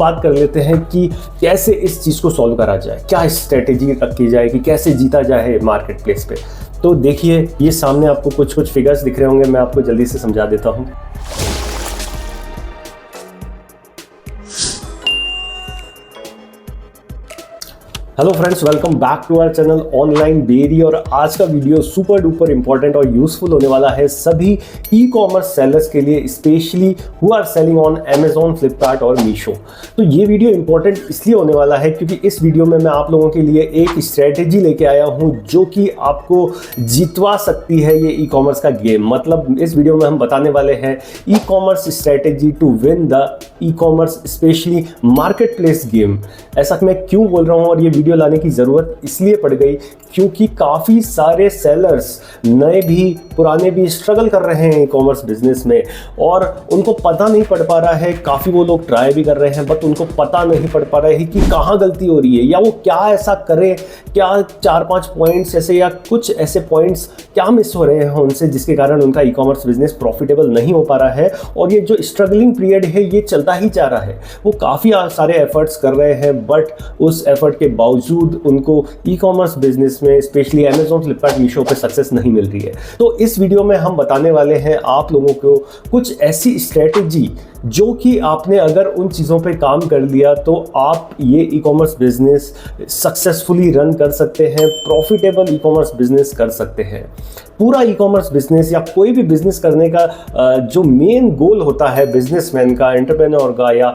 बात कर लेते हैं कि कैसे इस चीज़ को सॉल्व करा जाए, क्या स्ट्रेटेजी रखी जाए कि कैसे जीता जाए मार्केट प्लेस पे। तो देखिए, ये सामने आपको कुछ फिगर्स दिख रहे होंगे, मैं आपको जल्दी से समझा देता हूँ। Hello friends, welcome back to our channel online berry. और आज का वीडियो सुपर डुपर इंपॉर्टेंट और यूजफुल होने वाला है सभी ई कॉमर्स सेलर्स के लिए, specially who are selling on Amazon, Flipkart और मीशो। तो ये वीडियो इंपॉर्टेंट इसलिए होने वाला है क्योंकि इस वीडियो में मैं आप लोगों के लिए एक स्ट्रेटेजी लेके आया हूँ जो कि आपको जितवा सकती है ये ई कॉमर्स का गेम। मतलब इस वीडियो में हम बताने वाले हैं e commerce strategy to win the e commerce specially marketplace game. ऐसा मैं क्यों बोल रहा हूँ और ये वीडियो लाने की ज़रूरत इसलिए पड़ गई क्योंकि काफ़ी सारे सेलर्स, नए भी पुराने भी, स्ट्रगल कर रहे हैं ई कॉमर्स बिजनेस में और उनको पता नहीं पड़ पा रहा है। काफ़ी वो लोग ट्राई भी कर रहे हैं बट उनको पता नहीं पड़ पा रहा है कि कहाँ गलती हो रही है या वो क्या ऐसा करें, क्या 4-5 पॉइंट्स ऐसे या कुछ ऐसे पॉइंट्स क्या मिस हो रहे हैं उनसे जिसके कारण उनका ई कॉमर्स बिजनेस प्रॉफिटेबल नहीं हो पा रहा है। और ये जो स्ट्रगलिंग पीरियड है ये चलता ही जा रहा है। वो काफ़ी सारे एफर्ट्स कर रहे हैं बट उस एफर्ट के बावजूद उनको ई कॉमर्स बिजनेस में स्पेशली अमेजॉन, फ्लिपकार्ट, मीशो पे सक्सेस नहीं मिल रही है। तो इस वीडियो में हम बताने वाले हैं आप लोगों को कुछ ऐसी स्ट्रेटेजी जो कि आपने अगर उन चीज़ों पे काम कर लिया तो आप ये e commerce business successfully run कर सकते हैं, प्रॉफिटेबल ई कॉमर्स बिजनेस कर सकते हैं। पूरा ई कॉमर्स बिजनेस या कोई भी बिजनेस करने का जो मेन गोल होता है बिजनेसमैन का, एंटरप्रेन्योर का या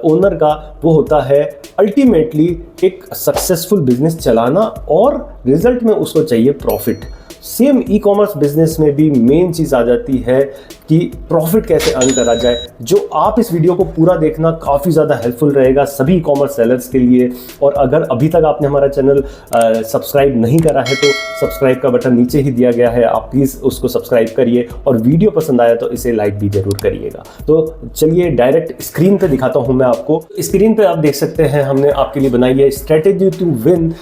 ओनर का, वो होता है अल्टीमेटली एक सक्सेसफुल बिजनेस चलाना और रिजल्ट में उसको चाहिए profit. Same e commerce business में भी मेन चीज़ आ जाती है कि प्रॉफिट कैसे अर्न करा जाए। जो आप इस वीडियो को पूरा देखना काफ़ी ज़्यादा हेल्पफुल रहेगा सभी ई कॉमर्स सेलर्स के लिए। और अगर अभी तक आपने हमारा चैनल सब्सक्राइब नहीं करा है तो सब्सक्राइब का बटन नीचे ही दिया गया है, आप प्लीज़ उसको सब्सक्राइब करिए और वीडियो पसंद आया तो इसे लाइक भी जरूर करिएगा। तो चलिए डायरेक्ट स्क्रीन पर दिखाता हूँ मैं आपको। स्क्रीन पर आप देख सकते हैं हमने आपके लिए बनाई है strategy to win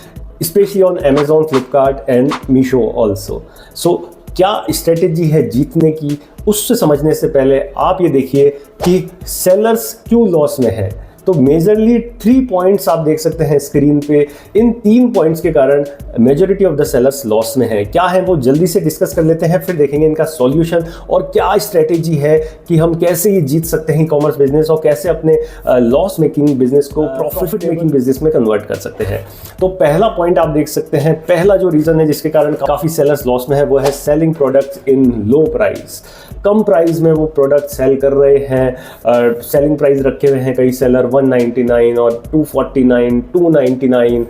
especially on Amazon, Flipkart and Meesho also. So क्या स्ट्रेटेजी है जीतने की, उससे समझने से पहले आप ये देखिए कि सेलर्स क्यों लॉस में है। तो मेजरली 3 पॉइंट्स आप देख सकते हैं स्क्रीन पे। इन 3 पॉइंट्स के कारण majority of the sellers loss में है। क्या है वो जल्दी से डिस्कस कर लेते हैं, फिर देखेंगे इनका सॉल्यूशन और क्या स्ट्रेटेजी है कि हम कैसे ये जीत सकते हैं कॉमर्स बिजनेस और कैसे अपने लॉस मेकिंग बिजनेस को प्रॉफिट मेकिंग बिजनेस में कन्वर्ट कर सकते हैं। तो पहला पॉइंट आप देख सकते हैं, पहला जो रीजन है जिसके कारण काफ़ी सेलर्स लॉस में है वो है selling products in low price. Come price में वो प्रोडक्ट सेल कर रहे हैं। सेलिंग प्राइस रखे हुए हैं कई सेलर 199 और 249, 299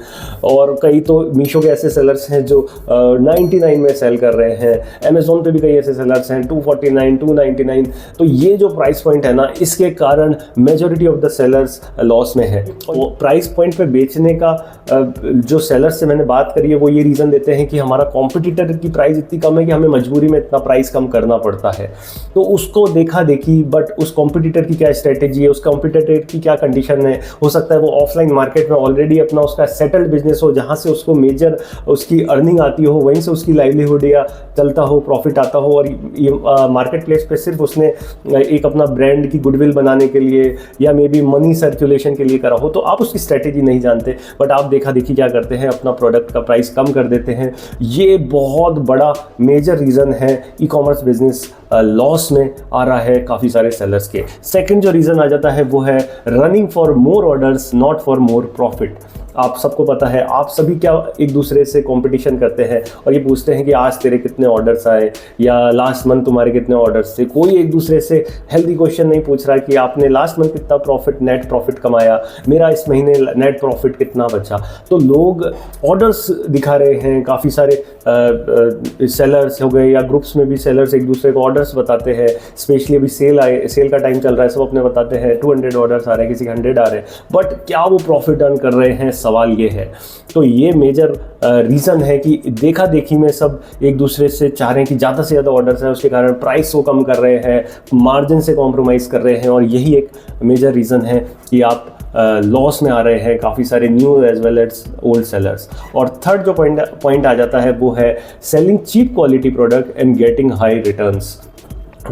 और कई तो मीशो के ऐसे सेलर्स हैं जो 99 में सेल कर रहे हैं। अमेजोन पे भी कई ऐसे सेलर्स हैं 249, 299। तो ये जो प्राइस पॉइंट है ना, इसके कारण majority of the sellers loss में है। वो प्राइस पॉइंट पे बेचने का जो सेलर्स से मैंने बात करी है वो ये रीज़न देते हैं कि हमारा कॉम्पिटिटर की प्राइस इतनी कम है कि हमें मजबूरी में इतना प्राइस कम करना पड़ता है। तो उसको देखा देखी, बट उस कॉम्पिटिटर की क्या स्ट्रेटेजी है, उस कॉम्पिटिटर की क्या कंडीशन है। हो सकता है वो ऑफलाइन मार्केट में ऑलरेडी अपना उसका सेटल्ड बिजनेस हो, जहाँ से उसको मेजर उसकी अर्निंग आती हो, वहीं से उसकी लाइवलीहुड या चलता हो, प्रॉफिट आता हो। और ये मार्केट प्लेस पे सिर्फ उसने एक अपना ब्रांड की गुडविल बनाने के लिए या मे बी मनी सर्कुलेशन के लिए करा हो, तो आप उसकी स्ट्रेटेजी नहीं जानते। बट आप देखा देखी क्या करते हैं, अपना प्रोडक्ट का प्राइस कम कर देते हैं। ये बहुत बड़ा मेजर रीज़न है ई कॉमर्स बिजनेस लॉस में आ रहा है काफ़ी सारे सेलर्स के। सेकंड जो रीज़न आ जाता है वो है running for more orders not for more profit. आप सबको पता है, आप सभी क्या एक दूसरे से कंपटीशन करते हैं और ये पूछते हैं कि आज तेरे कितने ऑर्डर्स आए या लास्ट मंथ तुम्हारे कितने ऑर्डर्स थे। कोई एक दूसरे से हेल्दी क्वेश्चन नहीं पूछ रहा कि आपने लास्ट मंथ कितना प्रॉफिट, नेट प्रॉफिट कमाया, मेरा इस महीने नेट प्रॉफिट कितना बचा। तो लोग ऑर्डर्स दिखा रहे हैं, काफ़ी सारे सेलर्स हो गए या ग्रुप्स में भी सेलर्स एक दूसरे को ऑर्डर्स बताते हैं। स्पेशली अभी सेल का टाइम चल रहा है, सब अपने बताते हैं 200 ऑर्डर्स आ रहे हैं, किसी के 100 आ रहे हैं, बट क्या वो प्रॉफिट अर्न कर रहे हैं, सवाल ये है। तो ये मेजर रीज़न है कि देखा देखी में सब एक दूसरे से चाह रहे हैं कि ज़्यादा से ज़्यादा ऑर्डर्स हैं, उसके कारण प्राइस को कम कर रहे हैं, मार्जिन से कॉम्प्रोमाइज़ कर रहे हैं और यही एक मेजर रीज़न है कि आप लॉस में आ रहे हैं काफ़ी सारे new as well as old sellers. और थर्ड जो पॉइंट आ जाता है वो है selling cheap quality product and getting high returns.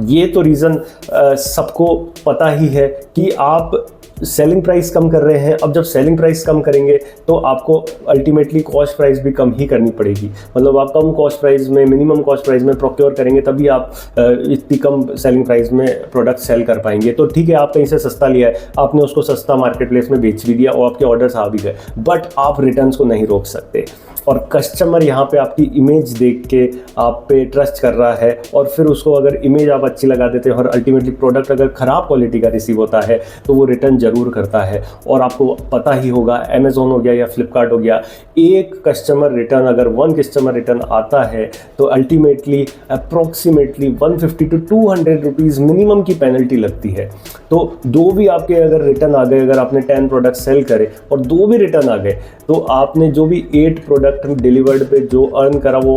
ये तो रीज़न सबको पता ही है कि आप सेलिंग प्राइस कम कर रहे हैं। अब जब सेलिंग प्राइस कम करेंगे तो आपको अल्टीमेटली कॉस्ट प्राइस भी कम ही करनी पड़ेगी। मतलब आप कम कॉस्ट प्राइस में, मिनिमम कॉस्ट प्राइस में प्रोक्योर करेंगे तभी आप इतनी कम सेलिंग प्राइस में प्रोडक्ट सेल कर पाएंगे। तो ठीक है, आप कहीं से सस्ता लिया है, आपने उसको सस्ता मार्केट प्लेस में बेच भी दिया और आपके ऑर्डर्स आ भी गए, बट आप रिटर्न्स को नहीं रोक सकते। और कस्टमर यहाँ पे आपकी इमेज देख के आप पे ट्रस्ट कर रहा है, और फिर उसको अगर इमेज आप अच्छी लगा देते हैं और अल्टीमेटली प्रोडक्ट अगर ख़राब क्वालिटी का रिसीव होता है तो वो रिटर्न ज़रूर करता है। और आपको पता ही होगा, अमेज़ॉन हो गया या फ्लिपकार्ट हो गया, एक कस्टमर रिटर्न, अगर 1 कस्टमर रिटर्न आता है तो ultimately approximately 150 to 200 rupees minimum की पेनल्टी लगती है। तो 2 भी आपके अगर रिटर्न आ गए, अगर आपने 10 प्रोडक्ट सेल करे और 2 भी रिटर्न आ गए, तो आपने जो भी 8 प्रोडक्ट डिलीवर्ड पे जो अर्न करा वो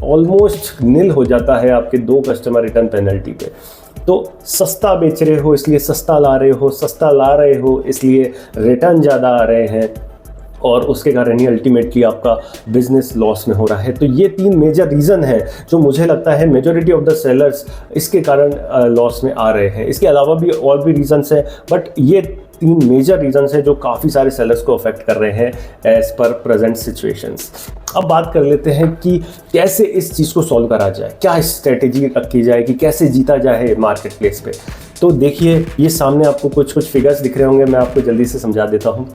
ऑलमोस्ट नील हो जाता है आपके 2 कस्टमर रिटर्न पेनल्टी पे। तो सस्ता बेच रहे हो इसलिए सस्ता ला रहे हो, सस्ता ला रहे हो इसलिए रिटर्न ज़्यादा आ रहे हैं, और उसके कारण ही अल्टीमेटली आपका बिजनेस लॉस में हो रहा है। तो ये 3 मेजर रीज़न है जो मुझे लगता है मेजॉरिटी ऑफ द सेलर्स इसके कारण लॉस में आ रहे हैं। इसके अलावा भी और भी रीज़न्स हैं, बट ये 3 मेजर रीजंस हैं जो काफ़ी सारे सेलर्स को अफेक्ट कर रहे हैं एज पर प्रेजेंट सिचुएशंस। अब बात कर लेते हैं कि कैसे इस चीज़ को सॉल्व करा जाए, क्या स्ट्रेटेजी रखी जाए कि कैसे जीता जाए मार्केट प्लेस पे। तो देखिए, ये सामने आपको कुछ फिगर्स दिख रहे होंगे, मैं आपको जल्दी से समझा देता हूँ।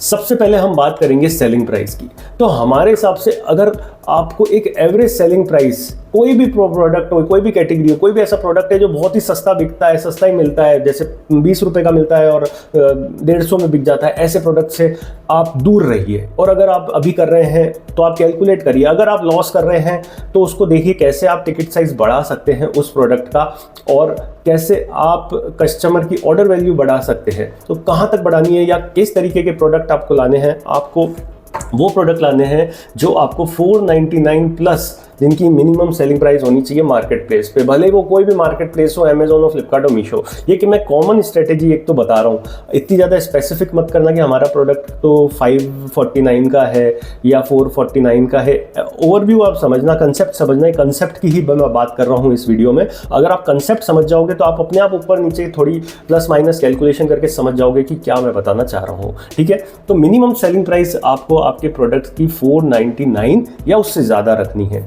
सबसे पहले हम बात करेंगे सेलिंग प्राइस की। तो हमारे हिसाब से अगर आपको एक एवरेज सेलिंग प्राइस, कोई भी प्रोडक्ट हो, कोई भी कैटेगरी हो, कोई भी ऐसा प्रोडक्ट है जो बहुत ही सस्ता बिकता है, सस्ता ही मिलता है, जैसे 20 रुपए का मिलता है और 150 में बिक जाता है, ऐसे प्रोडक्ट से आप दूर रहिए। और अगर आप अभी कर रहे हैं तो आप कैलकुलेट करिए, अगर आप लॉस कर रहे हैं तो उसको देखिए कैसे आप टिकट साइज बढ़ा सकते हैं उस प्रोडक्ट का, और कैसे आप कस्टमर की ऑर्डर वैल्यू बढ़ा सकते हैं। तो कहाँ तक बढ़ानी है या किस तरीके के प्रोडक्ट आपको लाने हैं। आपको वो प्रोडक्ट लाने हैं जो आपको 499 प्लस, जिनकी मिनिमम सेलिंग प्राइस होनी चाहिए मार्केट प्लेस पे, भले वो कोई भी मार्केट प्लेस हो, अमेज़ॉन हो, फ्लिपकार्ट हो, मीशो। ये कि मैं कॉमन स्ट्रेटेजी एक तो बता रहा हूँ, इतनी ज़्यादा स्पेसिफिक मत करना कि हमारा प्रोडक्ट तो 549 का है या 449 का है। ओवरव्यू आप समझना, कंसेप्ट समझना, कंसेप्ट की ही मैं बात कर रहा हूँ इस वीडियो में। अगर आप कंसेप्ट समझ जाओगे तो आप अपने आप ऊपर नीचे थोड़ी प्लस माइनस कैलकुलेशन करके समझ जाओगे कि क्या मैं बताना चाह रहा हूँ। ठीक है, तो मिनिमम सेलिंग प्राइस आपको आपके प्रोडक्ट की 499 या उससे ज़्यादा रखनी है।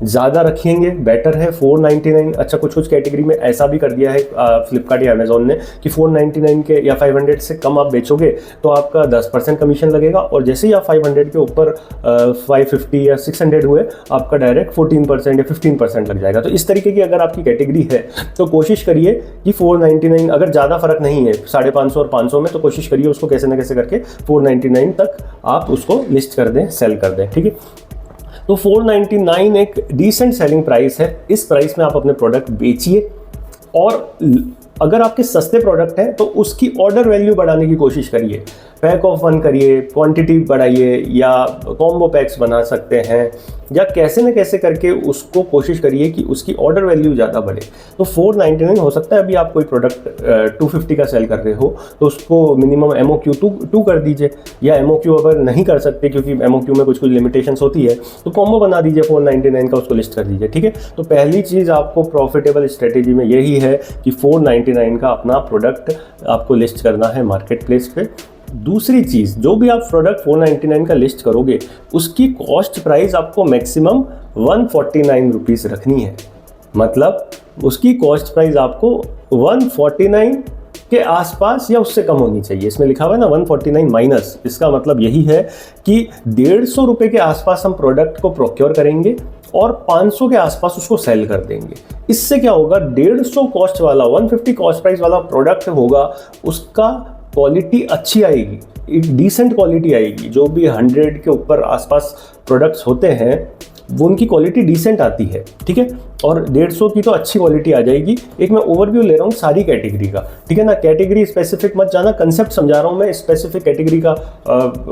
ज़्यादा रखेंगे बेटर है, 499। अच्छा, कुछ कैटेगरी में ऐसा भी कर दिया है फ्लिपकार्ट या अमेज़ॉन ने कि 499 के या 500 से कम आप बेचोगे तो आपका 10% कमीशन लगेगा, और जैसे ही आप 500 के ऊपर 550 या 600 हुए, आपका डायरेक्ट 14% या 15% लग जाएगा। तो इस तरीके की अगर आपकी कैटेगरी है तो कोशिश करिए कि 499, अगर ज़्यादा फर्क नहीं है 550 और 500 में, तो कोशिश करिए उसको कैसे ना कैसे करके 499 तक आप उसको लिस्ट कर दें, सेल कर दें। ठीक है, तो 499 एक डिसेंट सेलिंग प्राइस है। इस प्राइस में आप अपने प्रोडक्ट बेचिए, और अगर आपके सस्ते प्रोडक्ट हैं तो उसकी ऑर्डर वैल्यू बढ़ाने की कोशिश करिए। पैक ऑफ 1 करिए, क्वांटिटी बढ़ाइए, या कॉम्बो पैक्स बना सकते हैं, या कैसे न कैसे करके उसको कोशिश करिए कि उसकी ऑर्डर वैल्यू ज़्यादा बढ़े। तो 499 हो सकता है अभी आप कोई प्रोडक्ट 250 का सेल कर रहे हो तो उसको मिनिमम MOQ 2 कर दीजिए, या MOQ अगर नहीं कर सकते क्योंकि MOQ में कुछ लिमिटेशंस होती है तो कॉम्बो बना दीजिए 499 का, उसको लिस्ट कर दीजिए। ठीक है, तो पहली चीज़ आपको प्रॉफिटेबल स्ट्रेटेजी में यही है कि 499 का अपना प्रोडक्ट आपको लिस्ट करना है मार्केट प्लेस पे। दूसरी चीज़, जो भी आप प्रोडक्ट 499 का लिस्ट करोगे उसकी कॉस्ट प्राइस आपको मैक्सिमम 149 रुपीज़ रखनी है। मतलब उसकी कॉस्ट प्राइस आपको 149 के आसपास या उससे कम होनी चाहिए। इसमें लिखा हुआ है ना 149 माइनस, इसका मतलब यही है कि 150 रुपये के आसपास हम प्रोडक्ट को प्रोक्योर करेंगे और 500 के आसपास उसको सेल कर देंगे। इससे क्या होगा, 150 कॉस्ट वाला 150 कॉस्ट प्राइस वाला प्रोडक्ट होगा, उसका क्वालिटी अच्छी आएगी, एक डिसेंट क्वालिटी आएगी। जो भी 100 के ऊपर आसपास प्रोडक्ट्स होते हैं वो उनकी क्वालिटी डिसेंट आती है। ठीक है, और 150 की तो अच्छी क्वालिटी आ जाएगी। एक मैं ओवरव्यू ले रहा हूँ सारी कैटेगरी का, ठीक है ना, कैटेगरी स्पेसिफिक मत जाना, कंसेप्ट समझा रहा हूँ मैं। स्पेसिफिक कैटेगरी का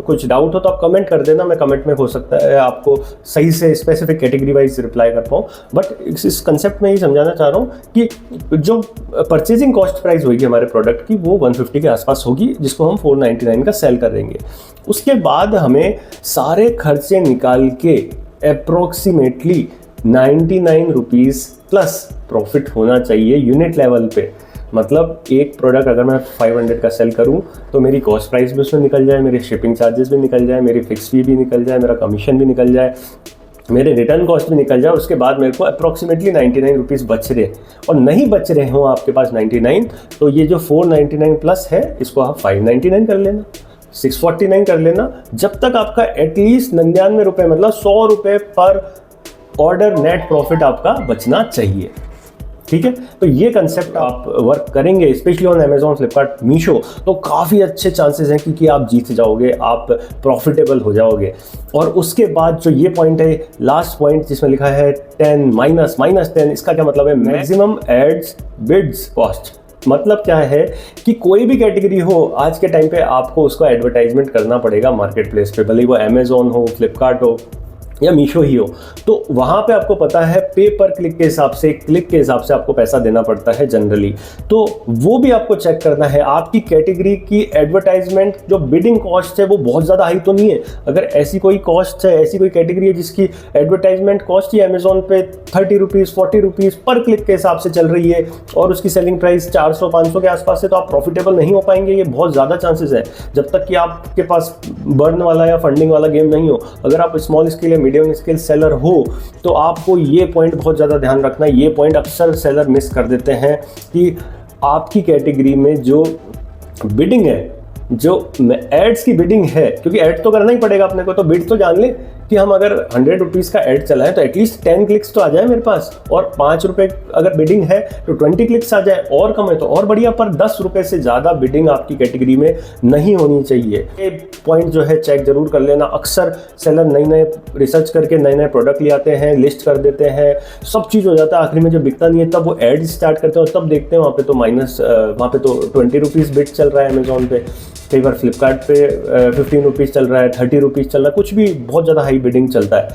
कुछ डाउट हो तो आप कमेंट कर देना, मैं कमेंट में हो सकता है आपको सही से स्पेसिफिक कैटेगरी वाइज रिप्लाई कर पाऊँ। बट इस कंसेप्ट में ही समझाना चाह रहा हूँ कि जो परचेजिंग कॉस्ट प्राइस होगी हमारे प्रोडक्ट की वो 150 के आसपास होगी, जिसको हम 499 का सेल कर देंगे। उसके बाद हमें सारे खर्चे निकाल के अप्रोक्सीमेटली 99 रुपीज़ प्लस प्रॉफिट होना चाहिए यूनिट लेवल पे। मतलब एक प्रोडक्ट अगर मैं 500 का सेल करूं तो मेरी कॉस्ट प्राइस भी उसमें निकल जाए, मेरे शिपिंग चार्जेस भी निकल जाए, मेरी फिक्स फी भी निकल जाए, मेरा कमीशन भी निकल जाए, मेरे रिटर्न कॉस्ट भी निकल जाए, और उसके बाद मेरे को अप्रॉक्सीमेटली 99 रुपीज़ बच रहे, और नहीं बच रहे हों आपके पास 99, तो ये जो 499 प्लस है इसको आप 599 कर लेना, 649 कर लेना, जब तक आपका एटलीस्ट 99 रुपये मतलब 100 रुपये पर ऑर्डर नेट प्रॉफिट आपका बचना चाहिए। ठीक है, तो ये कंसेप्ट आप वर्क करेंगे specially on Amazon, Flipkart, Meesho, तो काफ़ी अच्छे चांसेस हैं कि आप जीत जाओगे, आप प्रॉफिटेबल हो जाओगे। और उसके बाद जो ये पॉइंट है, लास्ट पॉइंट जिसमें लिखा है 10 -10, इसका क्या मतलब है? Maximum ads bids cost. मतलब क्या है कि कोई भी कैटेगरी हो आज के टाइम पे आपको उसका एडवर्टाइजमेंट करना पड़ेगा मार्केट प्लेस पे, भले वो अमेजॉन हो, फ्लिपकार्ट हो या मीशो ही हो, तो वहाँ पे आपको पता है पे पर क्लिक के हिसाब से, क्लिक के हिसाब से आपको पैसा देना पड़ता है जनरली। तो वो भी आपको चेक करना है आपकी कैटेगरी की एडवर्टाइजमेंट जो बिडिंग कॉस्ट है वो बहुत ज़्यादा हाई तो नहीं है। अगर ऐसी कोई कॉस्ट है, ऐसी कोई कैटेगरी है जिसकी एडवर्टाइजमेंट कॉस्ट ही अमेजोन पे 30 रुपीज़ 40 रुपीज़ पर क्लिक के हिसाब से चल रही है और उसकी सेलिंग प्राइस 400-500 के आसपास है, तो आप प्रॉफिटेबल नहीं हो पाएंगे। ये बहुत ज़्यादा चांसेस है जब तक कि आपके पास बर्न वाला या फंडिंग वाला गेम नहीं हो। अगर आप स्मॉल स्केल या मीडियम स्केल सेलर हो तो आपको ये पॉइंट बहुत ज़्यादा ध्यान रखना है। ये पॉइंट अक्सर सेलर मिस कर देते हैं कि आपकी कैटेगरी में जो बिडिंग है, जो एड्स की बिडिंग है, क्योंकि ऐड तो करना ही पड़ेगा अपने को, तो बिड तो जान ले कि हम अगर 100 रुपीज़ का ऐड चलाएं तो एटलीस्ट 10 क्लिक्स तो आ जाए मेरे पास, और 5 रुपये अगर बिडिंग है तो 20 क्लिक्स आ जाए, और कम है तो और बढ़िया, पर 10 रुपये से ज़्यादा बिडिंग आपकी कैटेगरी में नहीं होनी चाहिए। ये पॉइंट जो है चेक जरूर कर लेना। अक्सर सेलर नए रिसर्च करके नए प्रोडक्ट ले आते हैं, लिस्ट कर देते हैं, सब चीज़ हो जाता है, आखिर में जब बिकता नहीं है तब वो एड स्टार्ट करते हैं और तब देखते हैं वहाँ पे तो 20 रुपीज़ बिड चल रहा है अमेजोन पे, कई बार फ्लिपकार्ट पे 15 रुपीज़ चल रहा है, 30 रुपीज़ चल रहा है, कुछ भी बहुत ज़्यादा हाई बिडिंग चलता है।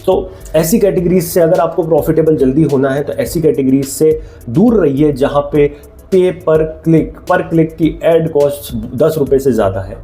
तो ऐसी कैटेगरीज से अगर आपको प्रॉफिटेबल जल्दी होना है तो ऐसी कैटेगरीज से दूर रहिए जहाँ पे पे पर क्लिक की एड कॉस्ट 10 रुपये से ज़्यादा है।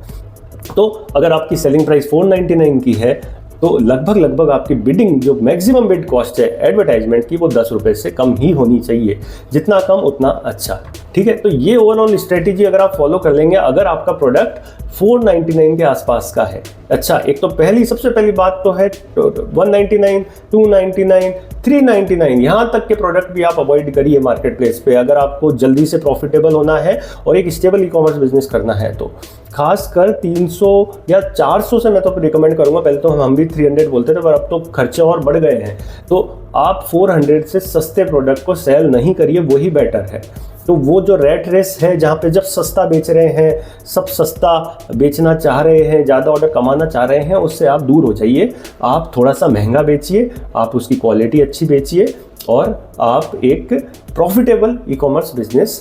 तो अगर आपकी सेलिंग प्राइस 499 की है तो लगभग आपकी बिडिंग जो मैक्सिमम बिड कॉस्ट है एडवर्टाइजमेंट की वो 10 रुपये से कम ही होनी चाहिए, जितना कम उतना अच्छा। ठीक है, तो ये ओवरऑल स्ट्रेटेजी अगर आप फॉलो कर लेंगे, अगर आपका प्रोडक्ट 499 के आसपास का है। अच्छा, एक तो सबसे पहली बात तो है 199, 299, 399 यहाँ तक के प्रोडक्ट भी आप अवॉइड करिए मार्केट प्लेस पे अगर आपको जल्दी से प्रॉफिटेबल होना है और एक स्टेबल ई कॉमर्स बिजनेस करना है। तो खासकर 300 या 400 से मैं तो रिकमेंड करूँगा। पहले तो हम भी 300 बोलते थे, पर अब तो खर्चे और बढ़ गए हैं, तो आप 400 से सस्ते प्रोडक्ट को सेल नहीं करिए, वही बेटर है। तो वो जो रेट रेस है जहाँ पे जब सस्ता बेच रहे हैं, सब सस्ता बेचना चाह रहे हैं, ज़्यादा ऑर्डर कमाना चाह रहे हैं, उससे आप दूर हो जाइए। आप थोड़ा सा महंगा बेचिए, आप उसकी क्वालिटी अच्छी बेचिए और आप एक profitable e commerce business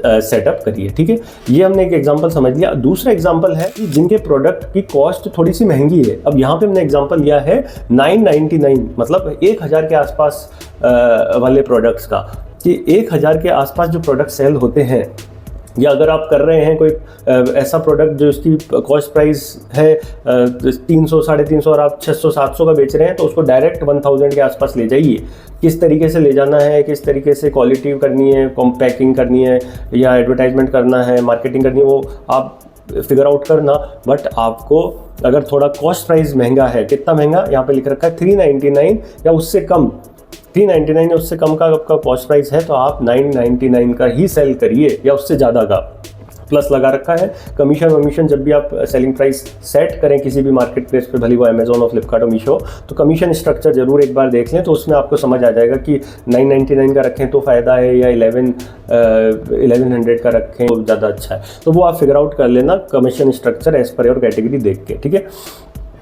setup करिए। ठीक है, ये हमने एक एग्जांपल समझ लिया। दूसरा एग्जांपल है कि जिनके प्रोडक्ट की कॉस्ट थोड़ी सी महंगी है। अब यहाँ पे हमने एग्जांपल लिया है 999 मतलब 1000 के आसपास वाले प्रोडक्ट्स का, कि 1000 के आसपास जो प्रोडक्ट सेल होते हैं, या अगर आप कर रहे हैं कोई ऐसा प्रोडक्ट जो उसकी कॉस्ट प्राइस है 300 350 और आप 600 700 का बेच रहे हैं, तो उसको डायरेक्ट 1000 के आसपास ले जाइए। किस तरीके से ले जाना है, किस तरीके से क्वालिटी करनी है, पैकिंग करनी है या एडवर्टाइजमेंट करना है, मार्केटिंग करनी है, वो आप फिगर आउट करना। बट आपको अगर थोड़ा कॉस्ट प्राइस महंगा है, कितना महंगा यहाँ पे लिख रखा है 399 या उससे कम, 399 या उससे कम का आपका कॉस्ट प्राइस है, तो आप 999 का ही सेल करिए या उससे ज़्यादा का। प्लस लगा रखा है कमीशन जब भी आप सेलिंग प्राइस सेट करें किसी भी मार्केट प्लेस पे, भले वो अमेजोन और फ्लिपकार्ट और मीशो, तो कमीशन स्ट्रक्चर जरूर एक बार देख लें, तो उसमें आपको समझ आ जाएगा कि 999 का रखें तो फ़ायदा है या 1100 का रखें तो ज़्यादा अच्छा है। तो वो आप फिगर आउट कर लेना commission structure as per your category देख के। ठीक है,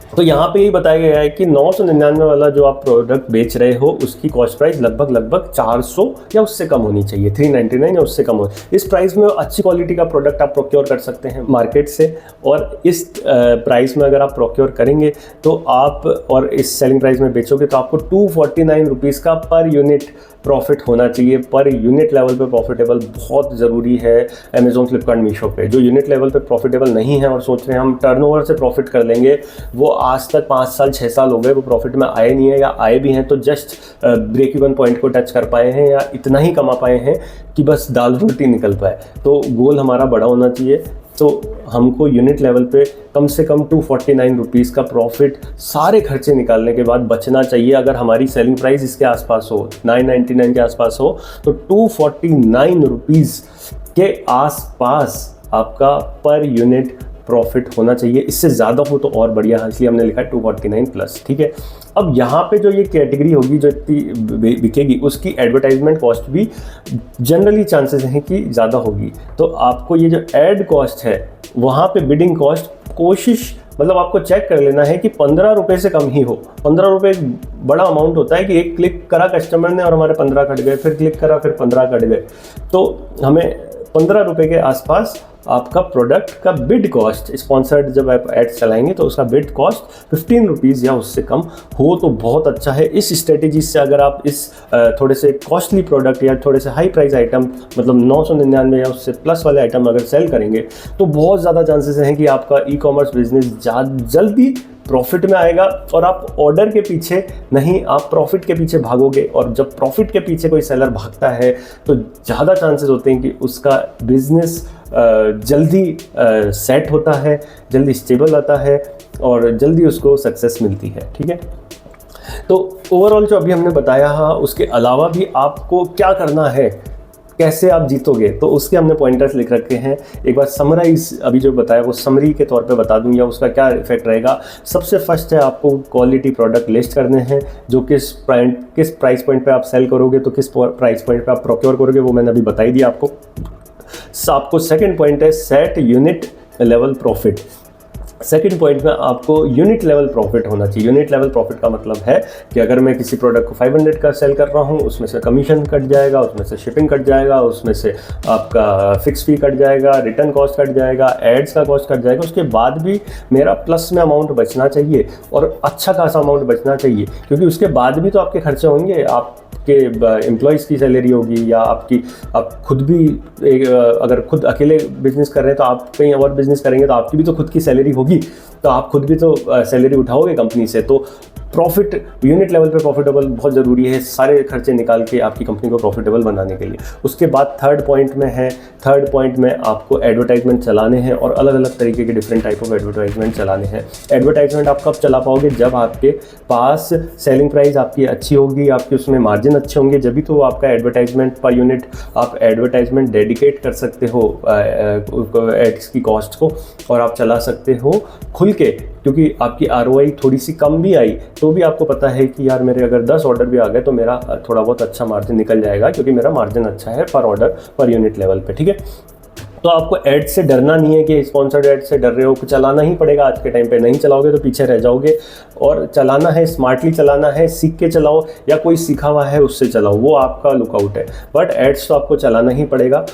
तो यहाँ पे यही बताया गया है कि 999 वाला जो आप प्रोडक्ट बेच रहे हो उसकी कॉस्ट प्राइस लगभग 400 या उससे कम होनी चाहिए, 399 या उससे कम हो। इस प्राइस में अच्छी क्वालिटी का प्रोडक्ट आप प्रोक्योर कर सकते हैं मार्केट से, और इस प्राइस में अगर आप प्रोक्योर करेंगे तो आप और इस सेलिंग प्राइस में बेचोगे तो आपको 249 रुपीज़ का पर यूनिट प्रॉफिट होना चाहिए। पर यूनिट लेवल पे प्रॉफिटेबल बहुत ज़रूरी है अमेजोन, फ्लिपकार्ट, मीशो पे। जो यूनिट लेवल पे प्रॉफिटेबल नहीं है और सोच रहे हैं हम टर्नओवर से प्रॉफिट कर लेंगे, वो आज तक 5 साल 6 साल हो गए वो प्रॉफिट में आए नहीं है, या आए भी हैं तो जस्ट ब्रेक इवन पॉइंट को टच कर पाए हैं या इतना ही कमा पाए हैं कि बस दाल रोटी निकल पाए। तो गोल हमारा बड़ा होना चाहिए। तो हमको यूनिट लेवल पे कम से कम 249 रुपीज़ का प्रॉफिट सारे खर्चे निकालने के बाद बचना चाहिए। अगर हमारी सेलिंग प्राइस इसके आसपास हो, 999 के आसपास हो, तो 249 रुपीज़ के आसपास आपका पर यूनिट प्रॉफिट होना चाहिए। इससे ज़्यादा हो तो और बढ़िया है, इसलिए हमने लिखा है 249 प्लस। ठीक है, अब यहाँ पे जो ये कैटेगरी होगी जो इतनी बिकेगी, उसकी एडवर्टाइजमेंट कॉस्ट भी जनरली चांसेस हैं कि ज़्यादा होगी। तो आपको ये जो एड कॉस्ट है वहाँ पे बिडिंग कॉस्ट कोशिश मतलब आपको चेक कर लेना है कि 15 रुपये से कम ही हो। 15 रुपये बड़ा अमाउंट होता है कि एक क्लिक करा कस्टमर ने और हमारे 15 कट गए, फिर क्लिक करा फिर 15 कट गए। तो हमें 15 रुपये के आसपास आपका प्रोडक्ट का बिड कॉस्ट, स्पॉन्सर्ड जब आप एड चलाएंगे तो उसका बिड कॉस्ट 15 रुपीज़ या उससे कम हो तो बहुत अच्छा है। इस स्ट्रेटेजी से अगर आप इस थोड़े से कॉस्टली प्रोडक्ट या थोड़े से हाई प्राइस आइटम मतलब 999 या उससे प्लस वाले आइटम अगर सेल करेंगे तो बहुत ज़्यादा चांसेस हैं कि आपका ई कॉमर्स बिजनेस जल्दी प्रॉफिट में आएगा। और आप ऑर्डर के पीछे नहीं, आप प्रॉफिट के पीछे भागोगे। और जब प्रॉफिट के पीछे कोई सेलर भागता है तो ज़्यादा चांसेस होते हैं कि उसका बिजनेस जल्दी सेट होता है, जल्दी स्टेबल आता है और जल्दी उसको सक्सेस मिलती है। ठीक है, तो ओवरऑल जो अभी हमने बताया है उसके अलावा भी आपको क्या करना है, कैसे आप जीतोगे, तो उसके हमने पॉइंटर्स लिख रखे हैं। एक बार समराइज अभी जो बताया वो समरी के तौर पे बता दूं या उसका क्या इफेक्ट रहेगा। सबसे फर्स्ट है आपको क्वालिटी प्रोडक्ट लिस्ट करने हैं, जो किस प्राइस पॉइंट पे आप सेल करोगे, तो किस प्राइस पॉइंट पे आप प्रोक्योर करोगे वो मैंने अभी बता ही दिया आपको। आपको सेकंड पॉइंट है set unit level profit. Second point में आपको यूनिट लेवल प्रॉफिट होना चाहिए। यूनिट लेवल प्रॉफिट का मतलब है कि अगर मैं किसी प्रोडक्ट को 500 का सेल कर रहा हूँ, उसमें से कमीशन कट जाएगा, उसमें से शिपिंग कट जाएगा, उसमें से आपका फिक्स फी कट जाएगा, रिटर्न कॉस्ट कट जाएगा, एड्स का कॉस्ट कट जाएगा, उसके बाद भी मेरा प्लस में अमाउंट बचना चाहिए और अच्छा खासा अमाउंट बचना चाहिए, क्योंकि उसके बाद भी तो आपके खर्चे होंगे। आपके एम्प्लॉयज़ की सैलरी होगी या आप खुद भी अगर खुद अकेले बिजनेस कर रहे हैं तो आप कहीं और बिजनेस करेंगे तो आपकी भी तो खुद की सैलरी होगी, तो आप खुद भी तो सैलरी उठाओगे कंपनी से। तो प्रॉफिट यूनिट लेवल पे प्रॉफिटेबल बहुत ज़रूरी है, सारे खर्चे निकाल के आपकी कंपनी को प्रॉफिटेबल बनाने के लिए। उसके बाद थर्ड पॉइंट में आपको एडवर्टाइजमेंट चलाने हैं और अलग अलग तरीके के डिफरेंट टाइप ऑफ एडवर्टाइजमेंट चलाने हैं। एडवर्टाइजमेंट आप कब चला पाओगे, जब आपके पास सेलिंग प्राइस आपकी अच्छी होगी, आपके उसमें मार्जिन अच्छे होंगे, जब भी तो आपका एडवर्टाइजमेंट पर यूनिट आप एडवर्टाइजमेंट डेडिकेट कर सकते हो एड्स की कॉस्ट को, और आप चला सकते हो खुल के, क्योंकि आपकी ROI थोड़ी सी कम भी आई तो भी आपको पता है कि यार मेरे अगर 10 ऑर्डर भी आ गए तो मेरा थोड़ा बहुत अच्छा मार्जिन निकल जाएगा, क्योंकि मेरा मार्जिन अच्छा है पर ऑर्डर पर यूनिट लेवल पे। ठीक है, तो आपको एड से डरना नहीं है कि स्पॉन्सर्ड एड से डर रहे हो, चलाना ही पड़ेगा आज के टाइम पे। नहीं चलाओगे तो पीछे रह जाओगे, और चलाना है स्मार्टली चलाना है, सीख के चलाओ या कोई सीखा हुआ है उससे चलाओ, वो आपका लुकआउट है। बट एड्स तो आपको चलाना ही पड़ेगा।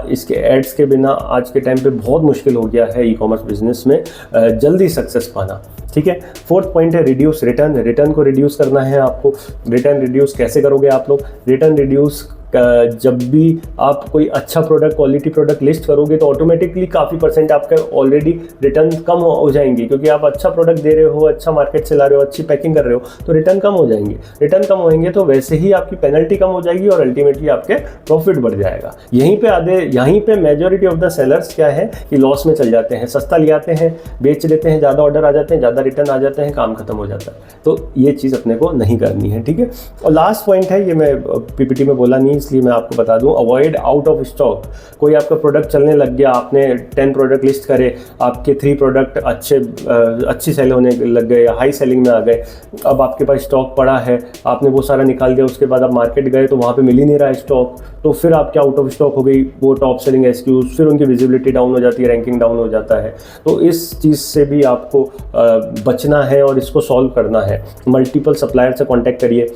इसके एड्स के बिना आज के टाइम पे बहुत मुश्किल हो गया है ई कॉमर्स बिजनेस में जल्दी सक्सेस पाना। ठीक है, फोर्थ पॉइंट है रिड्यूस रिटर्न को रिड्यूस करना है आपको। रिटर्न रिड्यूस कैसे करोगे आप लोग? रिटर्न रिड्यूस जब भी आप कोई अच्छा प्रोडक्ट क्वालिटी प्रोडक्ट लिस्ट करोगे तो ऑटोमेटिकली काफ़ी परसेंट आपके ऑलरेडी रिटर्न कम हो जाएंगे, क्योंकि आप अच्छा प्रोडक्ट दे रहे हो, अच्छा मार्केट से ला रहे हो, अच्छी पैकिंग कर रहे हो, तो रिटर्न कम हो जाएंगे। रिटर्न कम होंगे तो वैसे ही आपकी पेनल्टी कम हो जाएगी और अल्टीमेटली आपके प्रॉफिट बढ़ जाएगा। यहीं पे मेजॉरिटी ऑफ द सेलर्स क्या है कि लॉस में चल जाते हैं, सस्ता ले आते हैं, बेच देते हैं, ज़्यादा ऑर्डर आ जाते हैं, ज़्यादा रिटर्न आ जाते हैं, काम खत्म हो जाता है। तो ये चीज़ अपने को नहीं करनी है। ठीक है, और लास्ट पॉइंट है, ये मैं PPT में बोला नहीं इसलिए मैं आपको बता दूं, अवॉइड आउट ऑफ स्टॉक। कोई आपका प्रोडक्ट चलने लग गया, आपने 10 प्रोडक्ट लिस्ट करे, आपके 3 प्रोडक्ट अच्छी सेल होने लग गए या हाई सेलिंग में आ गए, अब आपके पास स्टॉक पड़ा है, आपने वो सारा निकाल दिया, उसके बाद आप मार्केट गए तो वहाँ पे मिल ही नहीं रहा स्टॉक, तो फिर आपके आउट ऑफ स्टॉक हो गई वो टॉप सेलिंग SKUs, फिर उनकी विजिबिलिटी डाउन हो जाती है, रैंकिंग डाउन हो जाता है। तो इस चीज़ से भी आपको बचना है और इसको सॉल्व करना है। मल्टीपल सप्लायर से कॉन्टैक्ट करिए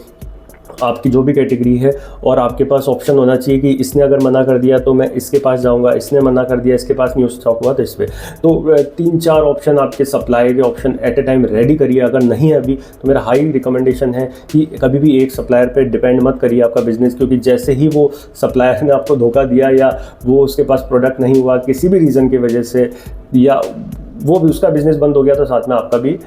आपकी जो भी कैटेगरी है, और आपके पास ऑप्शन होना चाहिए कि इसने अगर मना कर दिया तो मैं इसके पास जाऊंगा, इसने मना कर दिया इसके पास नहीं स्टॉक हुआ तो इस पे। तो 3-4 ऑप्शन आपके सप्लाई के option at a time ready करिए। अगर नहीं है अभी तो मेरा हाई रिकमेंडेशन है कि कभी भी एक सप्लायर पे डिपेंड मत करिए आपका बिजनेस, क्योंकि जैसे ही वो सप्लायर ने आपको धोखा दिया या वो उसके पास प्रोडक्ट नहीं हुआ किसी भी रीज़न की वजह से, या वो भी उसका बिजनेस बंद हो गया, तो साथ में आपका भी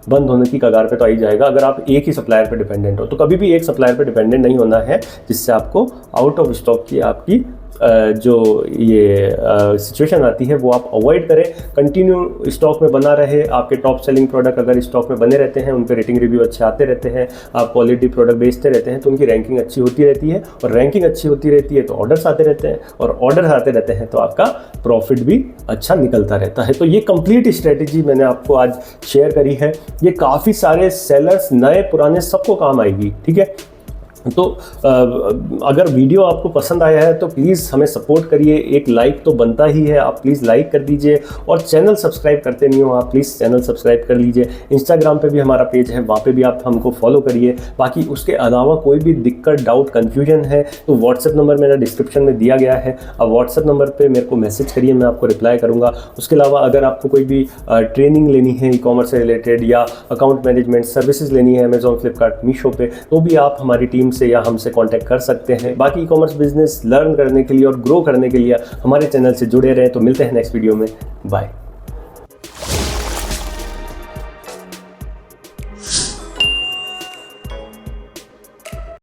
बंद होने की कगार पे तो आ ही जाएगा अगर आप एक ही सप्लायर पे डिपेंडेंट हो। तो कभी भी एक सप्लायर पे डिपेंडेंट नहीं होना है, जिससे आपको आउट ऑफ स्टॉक की आपकी जो ये सिचुएशन आती है वो आप अवॉइड करें। कंटिन्यू स्टॉक में बना रहे, आपके टॉप सेलिंग प्रोडक्ट अगर स्टॉक में बने रहते हैं, उन पे रेटिंग रिव्यू अच्छे आते रहते हैं, आप क्वालिटी प्रोडक्ट बेचते रहते हैं, तो उनकी रैंकिंग अच्छी होती रहती है, और रैंकिंग अच्छी होती रहती है तो ऑर्डर्स आते रहते हैं, और ऑर्डर्स आते रहते हैं तो आपका प्रॉफिट भी अच्छा निकलता रहता है। तो ये कंप्लीट स्ट्रेटेजी मैंने आपको आज शेयर करी है। ये काफ़ी सारे सेलर्स, नए पुराने, सबको काम आएगी, ठीक है। तो अगर वीडियो आपको पसंद आया है तो प्लीज़ हमें सपोर्ट करिए, एक लाइक तो बनता ही है, आप प्लीज़ लाइक कर दीजिए, और चैनल सब्सक्राइब करते नहीं हो आप प्लीज़ चैनल सब्सक्राइब कर लीजिए। इंस्टाग्राम पे भी हमारा पेज है, वहाँ पे भी आप हमको फॉलो करिए। बाकी उसके अलावा कोई भी दिक्कत, डाउट, कन्फ्यूजन है तो व्हाट्सएप नंबर मेरा डिस्क्रिप्शन में दिया गया है, आप व्हाट्सएप नंबर पर मेरे को मैसेज करिए, मैं आपको रिप्लाई करूँगा। उसके अलावा अगर आपको कोई भी ट्रेनिंग लेनी है ई-कॉमर्स से रिलेटेड, या अकाउंट मैनेजमेंट सर्विसेज लेनी है अमेजॉन, फ्लिपकार्ट, मीशो पे, तो भी आप हमारी टीम से या हमसे कांटेक्ट कर सकते हैं। बाकी ई कॉमर्स बिजनेस लर्न करने के लिए और ग्रो करने के लिए हमारे चैनल से जुड़े रहें। तो मिलते हैं नेक्स्ट वीडियो में, बाय।